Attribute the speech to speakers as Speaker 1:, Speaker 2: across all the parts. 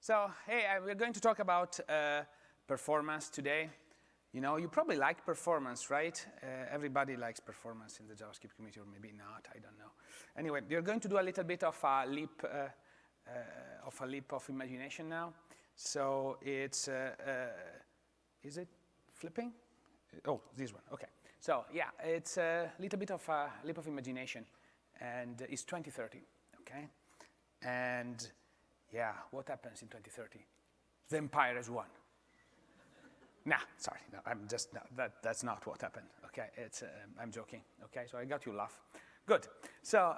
Speaker 1: So, hey, we're going to talk about performance today. You know, you probably like performance, right? Everybody likes performance in the JavaScript community, or maybe not, I don't know. Anyway, we're going to do a little bit of a leap of imagination now. So it's, is it flipping? Oh, this one, okay. So yeah, it's a little bit of a leap of imagination, and it's 2030, okay? And yeah, what happens in 2030? The empire has won. Nah, sorry, no, I'm just, no, that's not what happened, okay? It's, I'm joking, okay? So I got you laugh. Good. So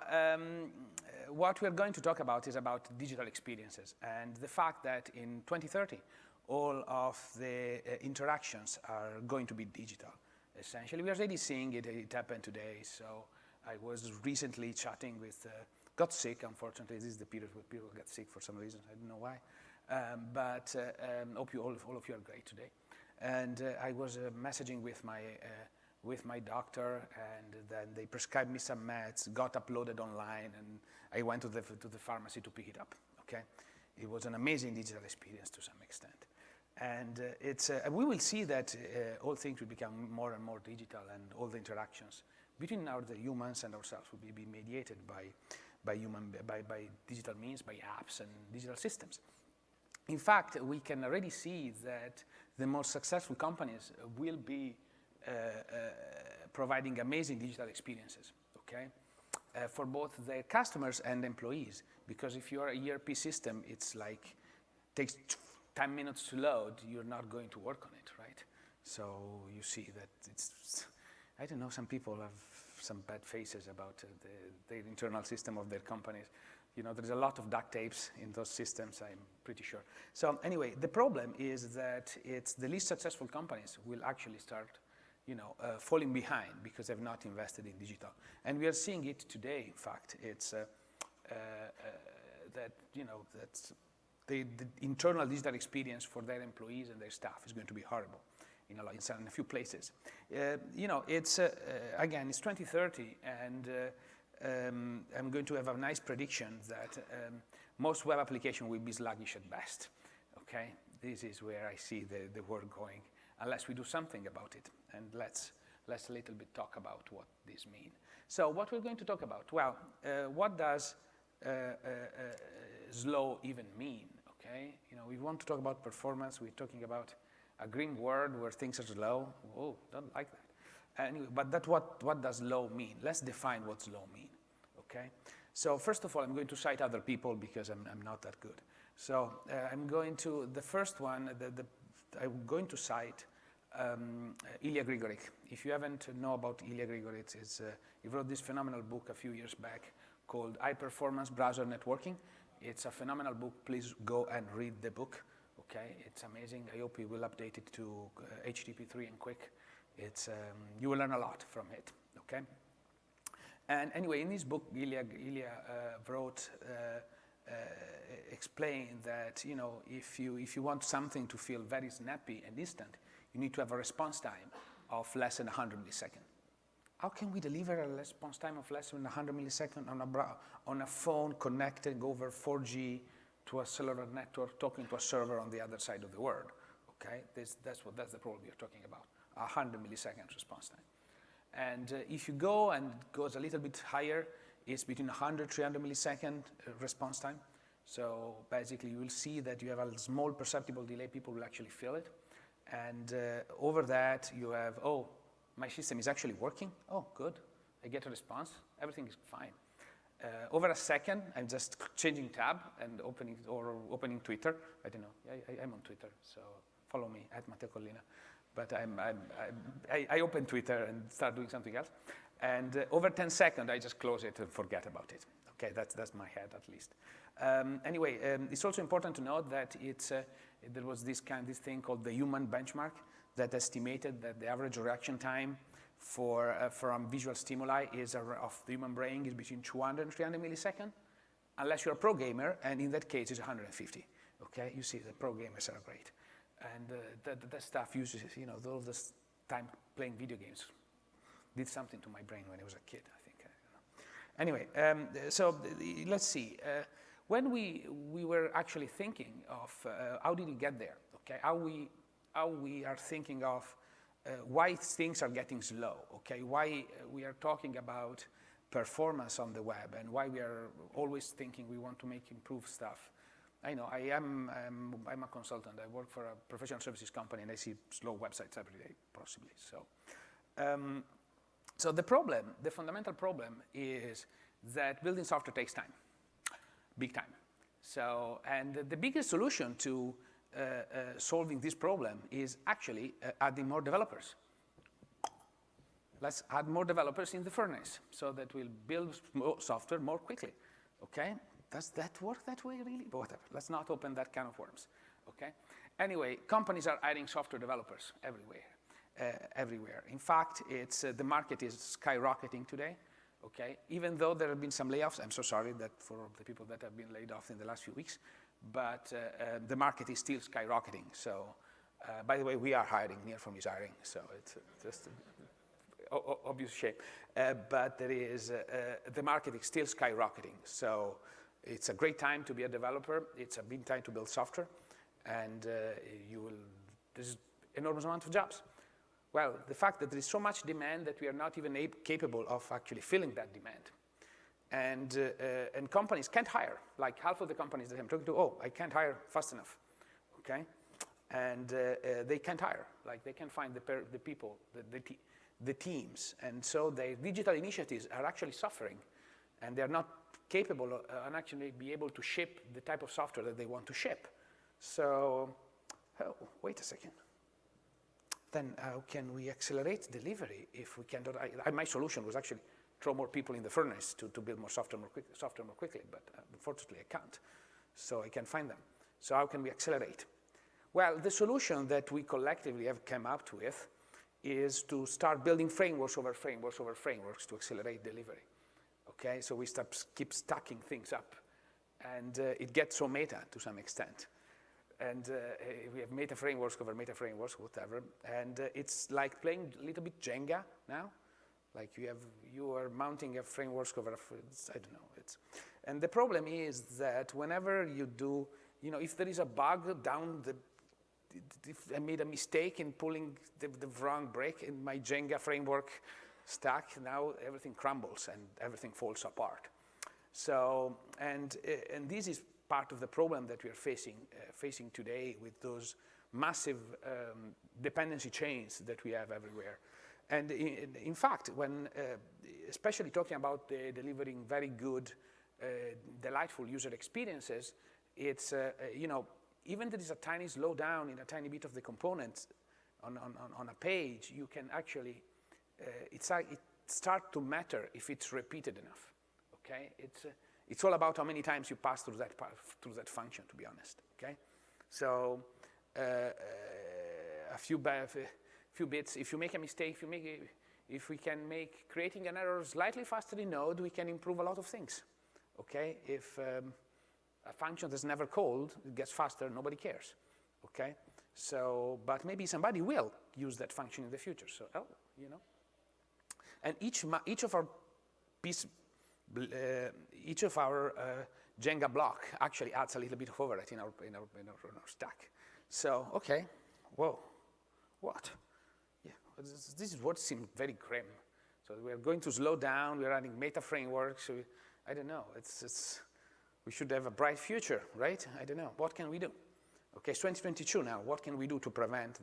Speaker 1: what we're going to talk about is about digital experiences and the fact that in 2030, all of the interactions are going to be digital, essentially. We're already seeing it, it happened today. So I was recently chatting with, got sick, unfortunately. This is the period where people get sick for some reason. I don't know why. But hope you all of you are great today. And I was messaging with my doctor, and then they prescribed me some meds, got uploaded online, and I went to the pharmacy to pick it up, okay? It was an amazing digital experience to some extent. And we will see that all things will become more and more digital, and all the interactions between the humans and ourselves will be mediated by digital means, by apps and digital systems. In fact, we can already see that the most successful companies will be providing amazing digital experiences, okay? For both their customers and employees, because if you're a ERP system, it's like, takes 10 minutes to load, you're not going to work on it, right? So you see that it's, I don't know, some people have some bad faces about the internal system of their companies. You know, there's a lot of duct tapes in those systems, I'm pretty sure. So anyway, the problem is that it's the least successful companies will actually start, you know, falling behind because they've not invested in digital. And we are seeing it today, in fact. It's that, you know, that's the internal digital experience for their employees and their staff is going to be horrible in a few places. You know, it's, again, it's 2030, and I'm going to have a nice prediction that most web applications will be sluggish at best, okay? This is where I see the world going, unless we do something about it. And let's a little bit talk about what this means. So what we're going to talk about, well, what does slow even mean, okay? You know, we want to talk about performance. We're talking about a green world where things are slow. Whoa, don't like that. Anyway, but what does slow mean? Let's define what slow mean, okay? So first of all, I'm going to cite other people because I'm not that good. So I'm going to, the first one, I'm going to cite Ilya Grigorik. If you haven't know about Ilya Grigorik, he wrote this phenomenal book a few years back called High Performance Browser Networking. It's a phenomenal book. Please go and read the book. Okay, it's amazing. I hope you will update it to HTTP3 and quick. It's you will learn a lot from it. Okay. And anyway, in this book, Ilya wrote, explained that, you know, if you want something to feel very snappy and instant, you need to have a response time of less than 100 milliseconds. How can we deliver a response time of less than 100 milliseconds on a phone connected over 4G to a cellular network, talking to a server on the other side of the world? Okay, that's the problem we're talking about, 100 milliseconds response time. And if you go and it goes a little bit higher, it's between 100, 300 millisecond response time. So basically, you will see that you have a small perceptible delay. People will actually feel it. And over that, you have, oh, my system is actually working. Oh, good. I get a response. Everything is fine. Over a second, I'm just changing tab and opening Twitter. I don't know. I'm on Twitter, so follow me at Matteo Collina. But I open Twitter and start doing something else. And over 10 seconds, I just close it and forget about it. Okay, that's my head at least. Anyway, it's also important to note that there was this thing called the human benchmark that estimated that the average reaction time from visual stimuli of the human brain is between 200 and 300 milliseconds, unless you're a pro gamer, and in that case, it's 150. Okay, you see the pro gamers are great. And that stuff uses, you know, all this time playing video games did something to my brain when I was a kid, I think. Anyway, so let's see. when we were actually thinking of how did we get there, okay? How we are thinking of why things are getting slow, okay? Why we are talking about performance on the web and why we are always thinking we want to improve stuff. I know I'm a consultant. I work for a professional services company and I see slow websites every day, possibly. So the fundamental problem is that building software takes time, big time. So, and the biggest solution to solving this problem is actually adding more developers. Let's add more developers in the furnace so that we'll build software more quickly, okay? Does that work that way, really? But whatever, let's not open that can of worms, okay? Anyway, companies are adding software developers everywhere. In fact, the market is skyrocketing today, okay? Even though there have been some layoffs, I'm so sorry that for the people that have been laid off in the last few weeks, but the market is still skyrocketing. So, by the way, we are hiring, NearForm is hiring, so it's just obvious shame. But there is, the market is still skyrocketing. So it's a great time to be a developer. It's a big time to build software. And there's enormous amount of jobs. Well, the fact that there is so much demand that we are not even capable of actually filling that demand. And companies can't hire. Like half of the companies that I'm talking to, I can't hire fast enough, okay? And they can't hire. Like they can't find the people, the teams. And so their digital initiatives are actually suffering. And they're not capable of actually be able to ship the type of software that they want to ship. So, wait a second. Then how can we accelerate delivery if we cannot? My solution was actually throw more people in the furnace to build more software more quickly, but unfortunately I can't. So I can't find them. So how can we accelerate? Well, the solution that we collectively have come up with is to start building frameworks over frameworks over frameworks to accelerate delivery. Okay, so we keep stacking things up, and it gets so meta to some extent. And we have meta frameworks over meta frameworks, whatever. And it's like playing a little bit Jenga now. Like you are mounting a framework over I don't know. And the problem is that whenever you do, if there is a bug down if I made a mistake in pulling the wrong break in my Jenga framework stack, now everything crumbles and everything falls apart. So, and this is part of the problem that we are facing today with those massive dependency chains that we have everywhere. And in fact, when, especially talking about delivering very good, delightful user experiences, it's, even there is a tiny slowdown in a tiny bit of the components on a page, you can actually, it starts to matter if it's repeated enough, okay? It's all about how many times you pass through that function, to be honest, okay? So a few bits, if you make a mistake, if we can make creating an error slightly faster in Node, we can improve a lot of things, okay? If a function that's never called, it gets faster, nobody cares, okay? So, but maybe somebody will use that function in the future, so, And each of our Jenga block actually adds a little bit of overhead in our stack. So, okay, whoa, what? Yeah, this is what seems very grim. So we're going to slow down, we're adding meta frameworks, I don't know, we should have a bright future, right? I don't know, what can we do? Okay, it's 2022 now, what can we do to prevent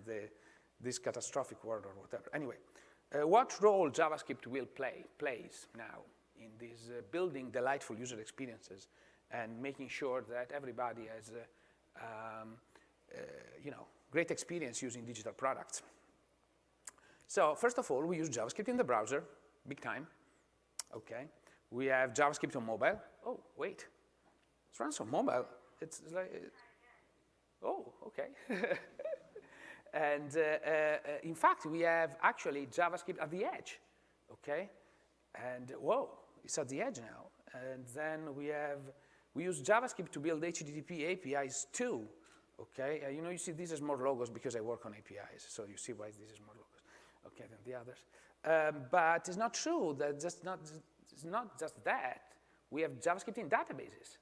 Speaker 1: this catastrophic world or whatever? Anyway, what role JavaScript plays now in this building delightful user experiences and making sure that everybody has great experience using digital products. So first of all, we use JavaScript in the browser, big time, okay? We have JavaScript on mobile. Oh, wait, it runs on mobile. It's like, oh, okay. And in fact, we have actually JavaScript at the edge, okay? And whoa, it's at the edge now. And then we use JavaScript to build HTTP APIs too, okay? You see this is more logos because I work on APIs, so you see why this is more logos, okay, than the others. But it's not true that it's not just that. We have JavaScript in databases,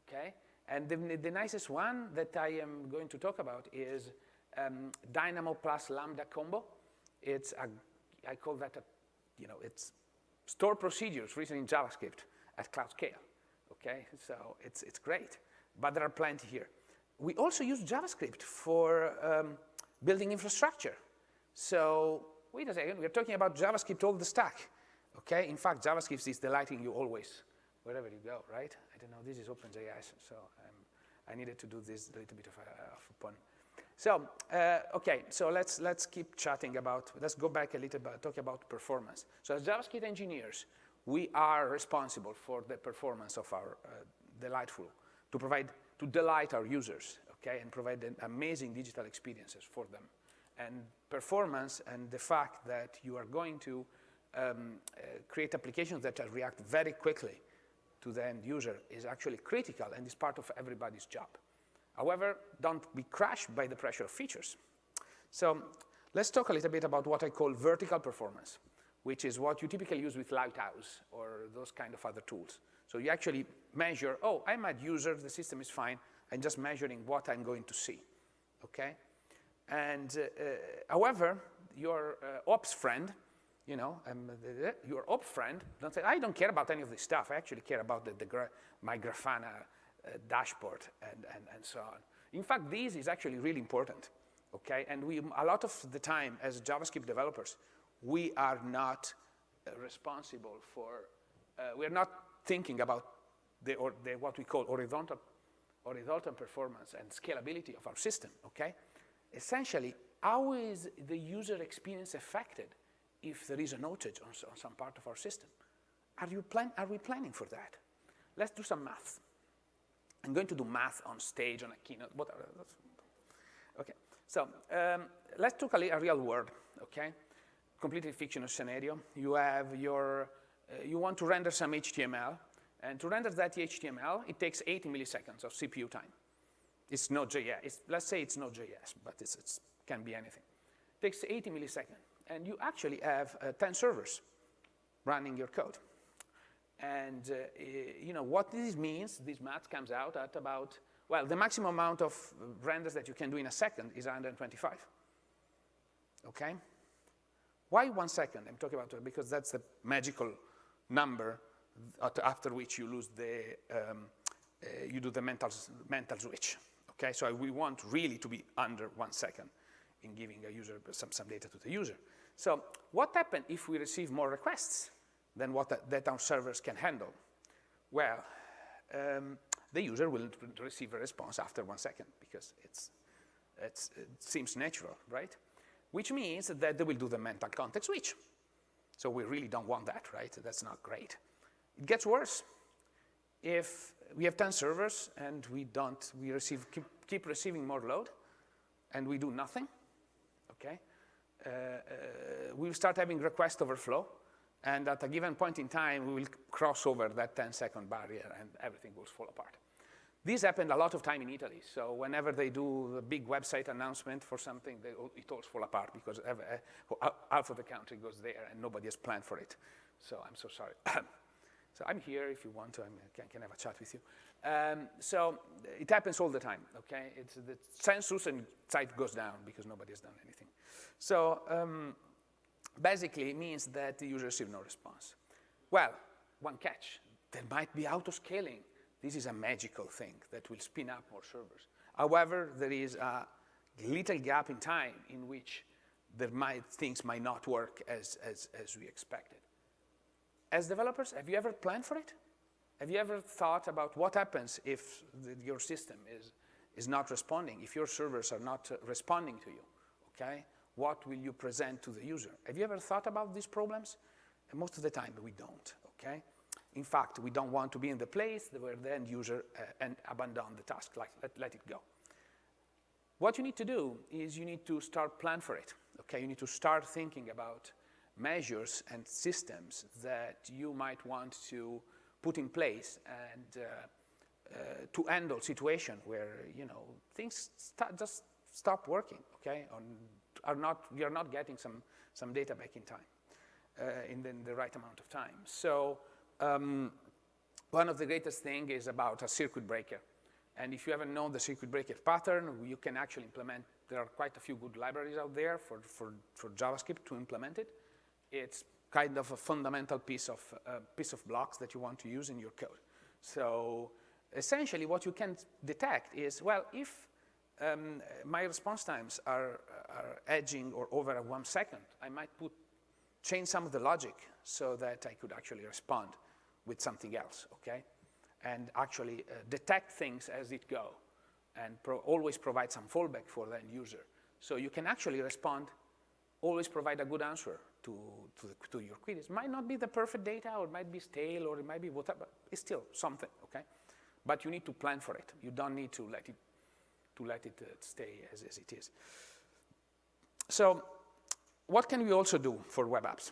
Speaker 1: okay? And the nicest one that I am going to talk about is Dynamo plus Lambda combo. It's I call that it's store procedures written in JavaScript at cloud scale, okay? So it's great, but there are plenty here. We also use JavaScript for building infrastructure. So wait a second, we're talking about JavaScript all the stack, okay? In fact, JavaScript is delighting you always, wherever you go, right? I don't know, this is OpenJS, so I needed to do this a little bit of a pun. So, okay, so let's keep chatting about, let's go back a little bit, talk about performance. So as JavaScript engineers, we are responsible for the performance of our to delight our users, okay, and provide amazing digital experiences for them. And performance and the fact that you are going to create applications that react very quickly to the end user is actually critical and is part of everybody's job. However, don't be crushed by the pressure of features. So let's talk a little bit about what I call vertical performance, which is what you typically use with Lighthouse or those kind of other tools. So you actually measure, oh, I'm a user, the system is fine, I'm just measuring what I'm going to see, okay? And however, your ops friend, your ops friend, don't say, I don't care about any of this stuff, I actually care about my Grafana dashboard and so on. In fact, this is actually really important, okay? And a lot of the time as JavaScript developers, we are not responsible for, we're not thinking about what we call horizontal performance and scalability of our system, okay? Essentially, how is the user experience affected if there is an outage on some part of our system? Are we planning for that? Let's do some math. I'm going to do math on stage on a keynote, whatever. Okay, so let's talk a real world, okay? Completely fictional scenario. You have you want to render some HTML, and to render that HTML, it takes 80 milliseconds of CPU time. It's Node.js. Let's say it's Node.js, but it can be anything. It takes 80 milliseconds, and you actually have 10 servers running your code. And what this means, this math comes out at about, well, the maximum amount of renders that you can do in a second is 125, okay? Why 1 second? I'm talking about, because that's the magical number after which you lose you do the mental switch, okay? So we want really to be under 1 second in giving a user some data to the user. So what happens if we receive more requests than that our servers can handle? Well, the user will receive a response after 1 second because it seems natural, right? Which means that they will do the mental context switch. So we really don't want that, right? That's not great. It gets worse. If we have 10 servers and we keep receiving more load and we do nothing, okay? We'll start having request overflow. And at a given point in time, we will cross over that 10-second barrier and everything will fall apart. This happened a lot of time in Italy. So whenever they do a big website announcement for something, it all falls apart because half of the country goes there and nobody has planned for it. So I'm so sorry. So I'm here if you want to, I can have a chat with you. So it happens all the time, okay? It's the census and site goes down because nobody has done anything. So basically it means that the user receives no response. Well, one catch, there might be auto-scaling. This is a magical thing that will spin up more servers. However, there is a little gap in time in which things might not work as we expected. As developers, have you ever planned for it? Have you ever thought about what happens if your system is not responding, if your servers are not responding to you, okay? What will you present to the user? Have you ever thought about these problems? And most of the time, we don't, okay? In fact, we don't want to be in the place where the end user abandon the task, like let it go. What you need to do is you need to start plan for it, okay? You need to start thinking about measures and systems that you might want to put in place and to handle situation where things just stop working, okay? We are not getting some data back in time, in the right amount of time. So one of the greatest things is about a circuit breaker. And if you haven't known the circuit breaker pattern, you can actually implement, there are quite a few good libraries out there for JavaScript to implement it. It's kind of a fundamental piece of blocks that you want to use in your code. So essentially what you can detect is, well, if my response times are edging or over 1 second, I might change some of the logic so that I could actually respond with something else, okay? And actually detect things as it go, and always provide some fallback for the end user. So you can actually respond, always provide a good answer to your queries. It might not be the perfect data, or it might be stale, or it might be whatever. It's still something, okay? But you need to plan for it. You don't need to let it stay as it is. So what can we also do for web apps?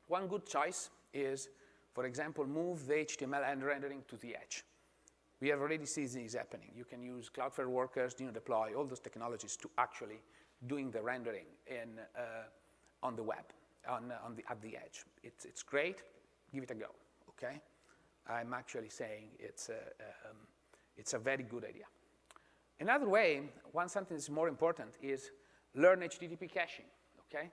Speaker 1: One good choice is, for example, move the HTML and rendering to the edge. We have already seen this happening. You can use Cloudflare Workers, deploy, all those technologies to actually doing the rendering on the web, at the edge. It's great. Give it a go, okay? I'm actually saying it's a very good idea. Another way, something that's more important, is learn HTTP caching, okay?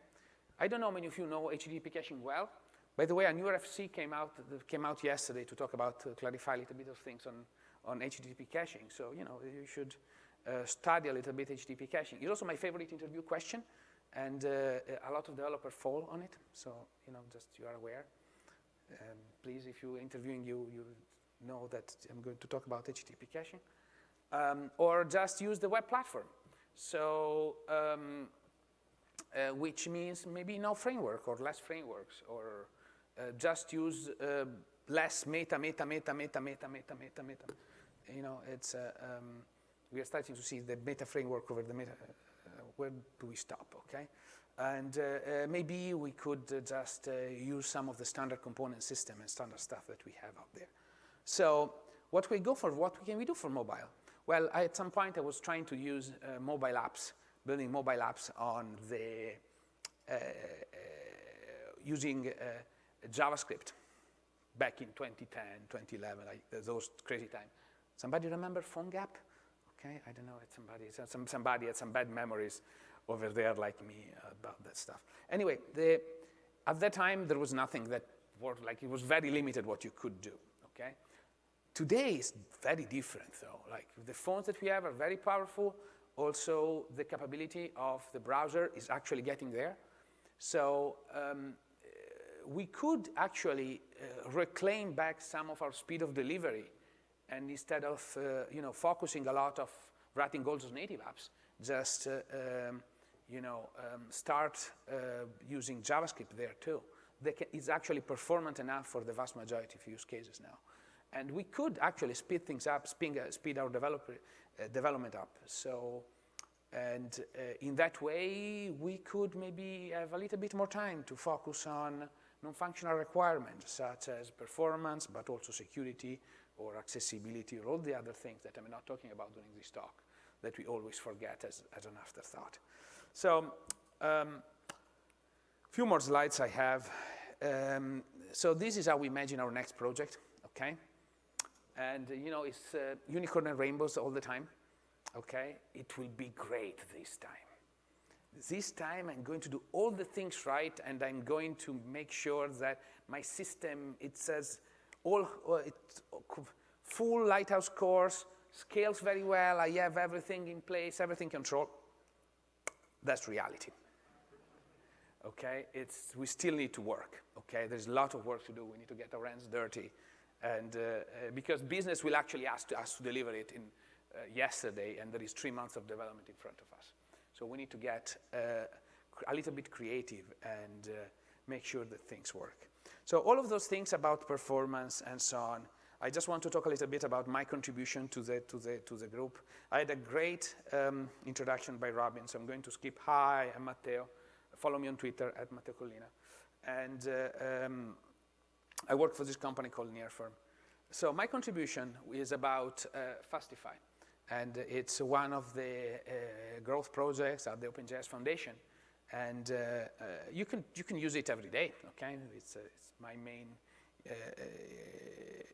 Speaker 1: I don't know how many of you know HTTP caching well. By the way, a new RFC came out yesterday to talk about, clarify a little bit of things on HTTP caching. So, you should study a little bit HTTP caching. It's also my favorite interview question, and a lot of developers fall on it. So, just you are aware. Please, if you're interviewing, you know that I'm going to talk about HTTP caching. Or just use the web platform. So, which means maybe no framework or less frameworks, or just use less meta. It's we are starting to see the meta framework over the meta. Where do we stop? Okay, and maybe we could just use some of the standard component system and standard stuff that we have out there. So what can we do for mobile? Well, at some point I was trying to use mobile apps, building mobile apps on the using JavaScript back in 2010, 2011, those crazy times. Somebody remember PhoneGap? Okay, I don't know. Somebody had some bad memories over there like me about that stuff. Anyway, at that time there was nothing that worked. Like, it was very limited what you could do. Okay. Today is very different though. Like, the phones that we have are very powerful. Also, the capability of the browser is actually getting there. So we could actually reclaim back some of our speed of delivery, and instead of focusing a lot of writing all those native apps, just start using JavaScript there too. It's actually performant enough for the vast majority of use cases now. And we could actually speed things up, speed our development up. So, and in that way, we could maybe have a little bit more time to focus on non-functional requirements, such as performance, but also security or accessibility, or all the other things that I'm not talking about during this talk, that we always forget as an afterthought. So, few more slides I have. So this is how we imagine our next project, okay? And it's unicorn and rainbows all the time, okay? It will be great this time. This time I'm going to do all the things right, and I'm going to make sure that my system, it says full Lighthouse course, scales very well, I have everything in place, everything controlled. That's reality. Okay, we still need to work, okay? There's a lot of work to do. We need to get our hands dirty. And because business will actually ask us to deliver it in yesterday, and there is 3 months of development in front of us. So we need to get a little bit creative and make sure that things work. So all of those things about performance and so on, I just want to talk a little bit about my contribution to the group. I had a great introduction by Robin, so I'm going to skip. Hi, I'm Matteo. Follow me on Twitter at Matteo Collina. And I work for this company called NearForm. So my contribution is about Fastify. And it's one of the growth projects at the OpenJS Foundation. And you can use it every day, okay? It's my main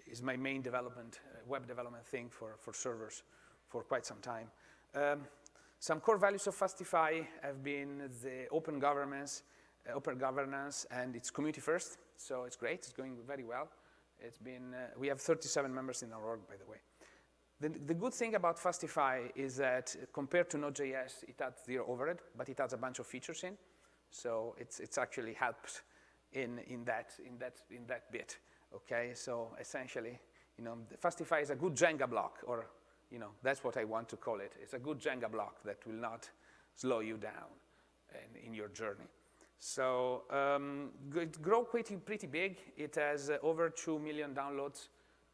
Speaker 1: is my main development, web development thing for servers for quite some time. Some core values of Fastify have been the open governance, and it's community first, so it's great. It's going very well. It's been, we have 37 members in our org, by the way. The good thing about Fastify is that compared to Node.js, it adds zero overhead, but it adds a bunch of features in. So it's actually helps in that bit. Okay, so essentially, Fastify is a good Jenga block, or that's what I want to call it. It's a good Jenga block that will not slow you down in your journey. So it grows pretty big. It has over 2 million downloads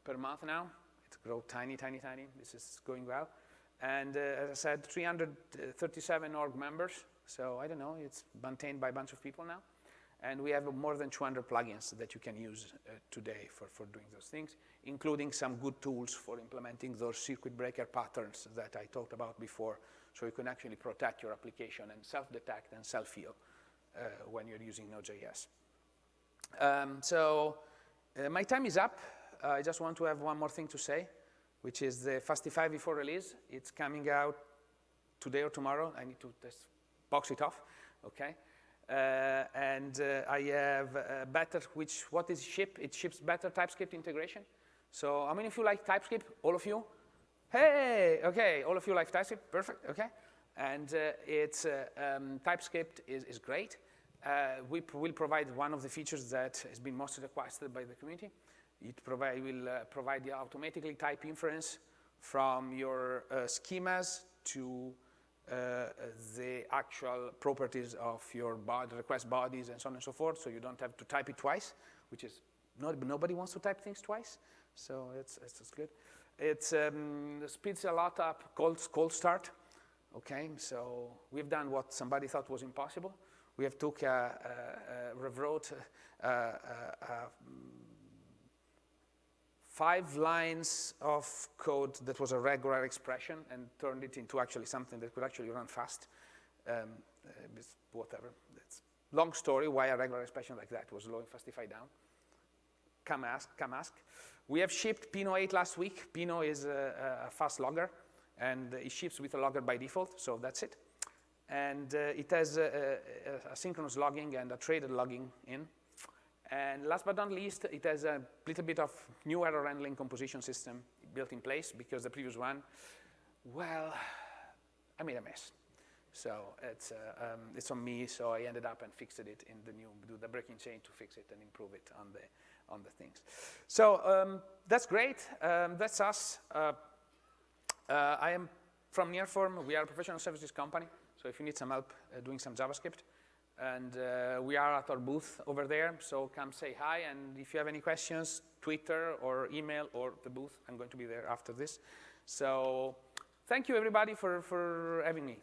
Speaker 1: per month now. It grows tiny. This is going well. And as I said, 337 org members. So I don't know, it's maintained by a bunch of people now. And we have more than 200 plugins that you can use today for doing those things, including some good tools for implementing those circuit breaker patterns that I talked about before, so you can actually protect your application and self-detect and self-heal when you're using Node.js. My time is up. I just want to have one more thing to say, which is the Fastify v4 release. It's coming out today or tomorrow. I need to just box it off, okay? I have better, what is ship? It ships better TypeScript integration. So how many of you like TypeScript? All of you? Hey, okay, all of you like TypeScript, perfect, okay. And TypeScript is great. We will provide one of the features that has been most requested by the community. It will provide the automatically type inference from your schemas to the actual properties of your request bodies and so on and so forth, so you don't have to type it twice, which is, nobody wants to type things twice, so it's good. It speeds a lot up cold start, okay? So we've done what somebody thought was impossible. We have rewrote 5 lines of code that was a regular expression and turned it into actually something that could actually run fast. Whatever. It's long story why a regular expression like that was slowing Fastify down. Come ask. We have shipped Pinot 8 last week. Pinot is a fast logger, and it ships with a logger by default, so that's it. And it has asynchronous logging and a traded logging in. And last but not least, it has a little bit of new error handling composition system built in place, because the previous one, well, I made a mess. So it's on me, so I ended up and fixed it in the new, do the breaking chain to fix it and improve it on the things. So that's great, that's us. I am from NearForm. We are a professional services company, so if you need some help doing some JavaScript, and we are at our booth over there, so come say hi, and if you have any questions, Twitter or email or the booth, I'm going to be there after this. So thank you everybody for having me.